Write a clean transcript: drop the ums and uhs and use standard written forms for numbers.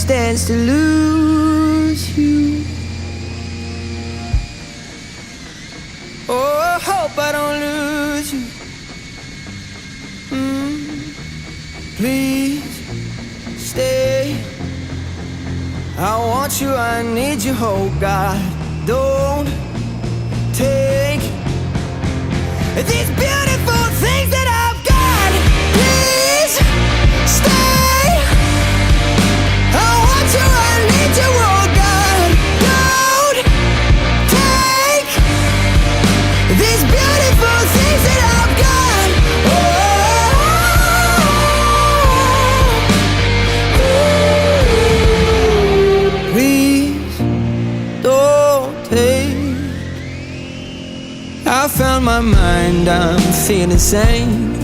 stands to lose you. Oh, I hope I don't lose you. Please stay. I want you, I need you, oh God. Don't take these beautiful things that I've got. Please stay. I want you, I need you, oh God. Don't take these beautiful things that I've got. Please don't take. I found my mind, I'm feeling sane.